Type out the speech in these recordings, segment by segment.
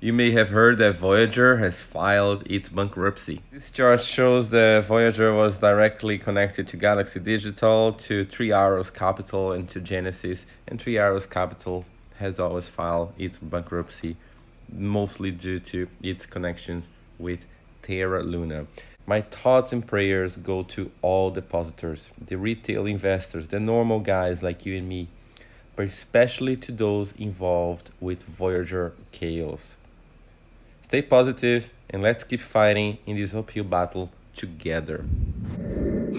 You may have heard that Voyager has filed its bankruptcy. This chart shows that Voyager was directly connected to Galaxy Digital, to Three Arrows Capital, and to Genesis. And Three Arrows Capital has always filed its bankruptcy, mostly due to its connections with Terra Luna. My thoughts and prayers go to all depositors, the retail investors, the normal guys like you and me, but especially to those involved with Voyager chaos. Stay positive and let's keep fighting in this uphill battle together.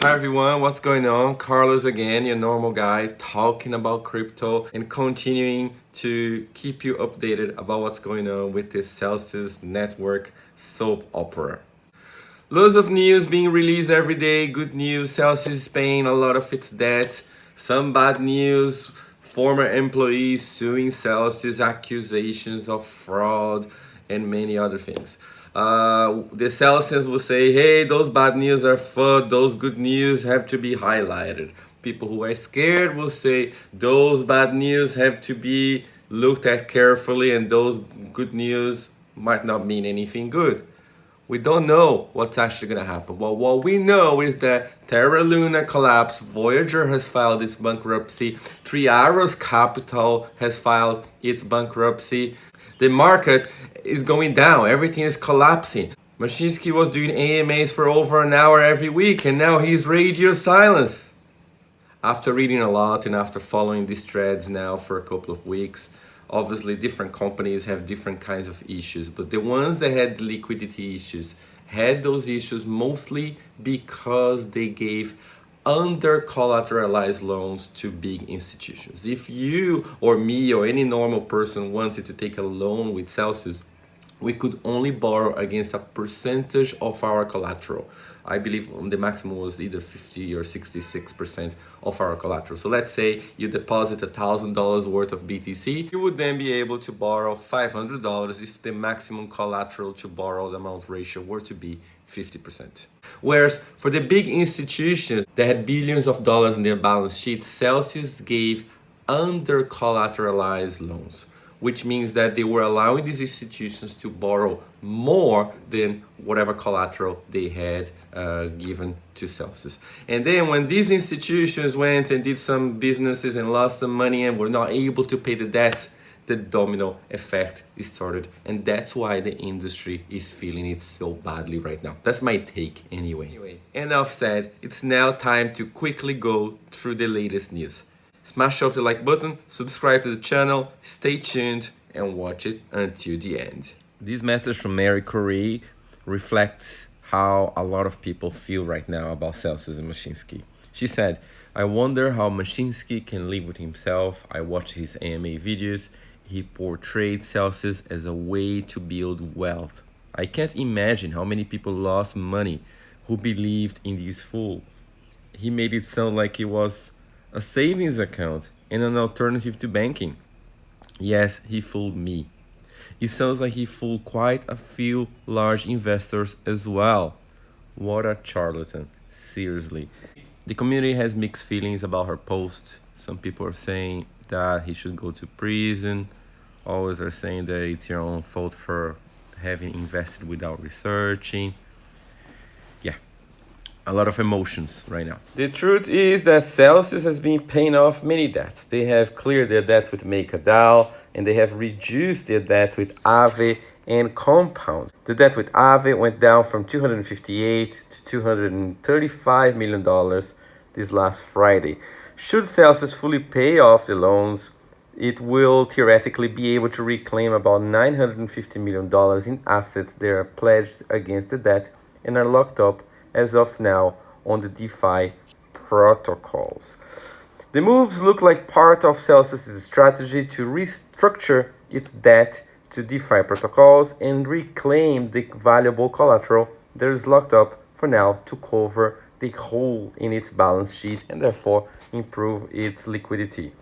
Hi everyone, what's going on? Carlos again, your normal guy, talking about crypto and continuing to keep you updated about what's going on with this Celsius network soap opera. Loads of news being released every day. Good news, Celsius is paying a lot of its debt. Some bad news, former employees suing Celsius, accusations of fraud, and many other things. The Celsius will say, hey, those bad news are FUD, those good news have to be highlighted. People who are scared will say, those bad news have to be looked at carefully and those good news might not mean anything good. We don't know what's actually going to happen. Well, what we know is that Terra Luna collapsed, Voyager has filed its bankruptcy, Three Arrows Capital has filed its bankruptcy. The market is going down, everything is collapsing. Mashinsky was doing AMAs for over an hour every week and now he's radio silent. After reading a lot and after following these threads now for a couple of weeks, obviously different companies have different kinds of issues, but the ones that had liquidity issues had those issues mostly because they gave under collateralized loans to big institutions. If you or me or any normal person wanted to take a loan with Celsius, we could only borrow against a percentage of our collateral. I believe the maximum was either 50 or 66% of our collateral. So let's say you deposit $1,000 worth of BTC, you would then be able to borrow $500 if the maximum collateral to borrowed amount ratio were to be 50%. Whereas for the big institutions that had billions of dollars in their balance sheet, Celsius gave under collateralized loans, which means that they were allowing these institutions to borrow more than whatever collateral they had given to Celsius. And then when these institutions went and did some businesses and lost some money and were not able to pay the debts, the domino effect started. And that's why the industry is feeling it so badly right now. That's my take anyway. Enough said, it's now time to quickly go through the latest news. Smash up the like button, subscribe to the channel, stay tuned and watch it until the end. This message from Mary Corey reflects how a lot of people feel right now about Celsius and Mashinsky. She said, I wonder how Mashinsky can live with himself. I watched his AMA videos. He portrayed Celsius as a way to build wealth. I can't imagine how many people lost money who believed in this fool. He made it sound like it was a savings account and an alternative to banking. Yes, he fooled me. It sounds like he fooled quite a few large investors as well. What a charlatan, seriously. The community has mixed feelings about her post. Some people are saying that he should go to prison. Others are saying that it's your own fault for having invested without researching. Yeah, a lot of emotions right now. The truth is that Celsius has been paying off many debts. They have cleared their debts with MakerDAO and they have reduced their debts with Aave and Compound. The debt with Aave went down from $258 to $235 million this last Friday. Should Celsius fully pay off the loans, it will theoretically be able to reclaim about $950 million in assets that are pledged against the debt and are locked up as of now on the DeFi protocols. The moves look like part of Celsius' strategy to restructure its debt to DeFi protocols and reclaim the valuable collateral that is locked up for now to cover the hole in its balance sheet and therefore improve its liquidity.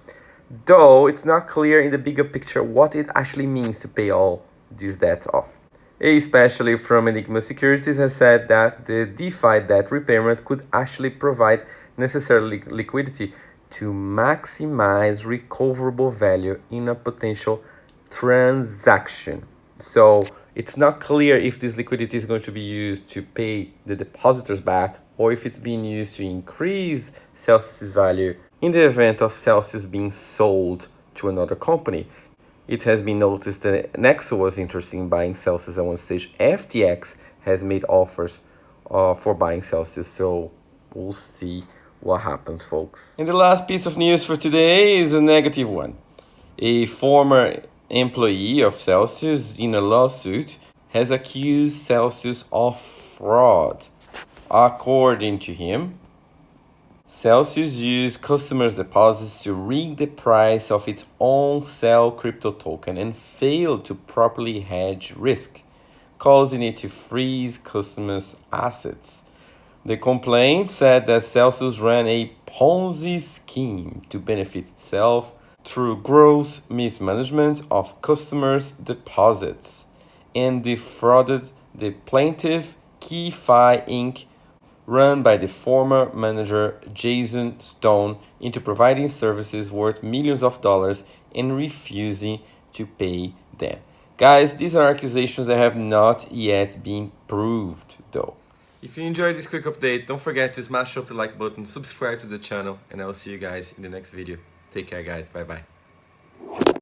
Though it's not clear in the bigger picture what it actually means to pay all these debts off. Especially from Enigma Securities has said that the DeFi debt repayment could actually provide necessary liquidity to maximize recoverable value in a potential transaction. So it's not clear if this liquidity is going to be used to pay the depositors back or if it's being used to increase Celsius' value in the event of Celsius being sold to another company. It has been noticed that Nexo was interested in buying Celsius at one stage. FTX has made offers for buying Celsius, so we'll see what happens, folks. And the last piece of news for today is a negative one. A former employee of Celsius in a lawsuit has accused Celsius of fraud. According to him, Celsius used customers' deposits to rig the price of its own Cell crypto token and failed to properly hedge risk, causing it to freeze customers' assets. The complaint said that Celsius ran a Ponzi scheme to benefit itself through gross mismanagement of customers' deposits and defrauded the plaintiff KeyFi Inc., run by the former manager Jason Stone, into providing services worth millions of dollars and refusing to pay them. Guys, these are accusations that have not yet been proved, though. If you enjoyed this quick update, don't forget to smash up the like button, subscribe to the channel, and I'll see you guys in the next video. Take care, guys. Bye-bye.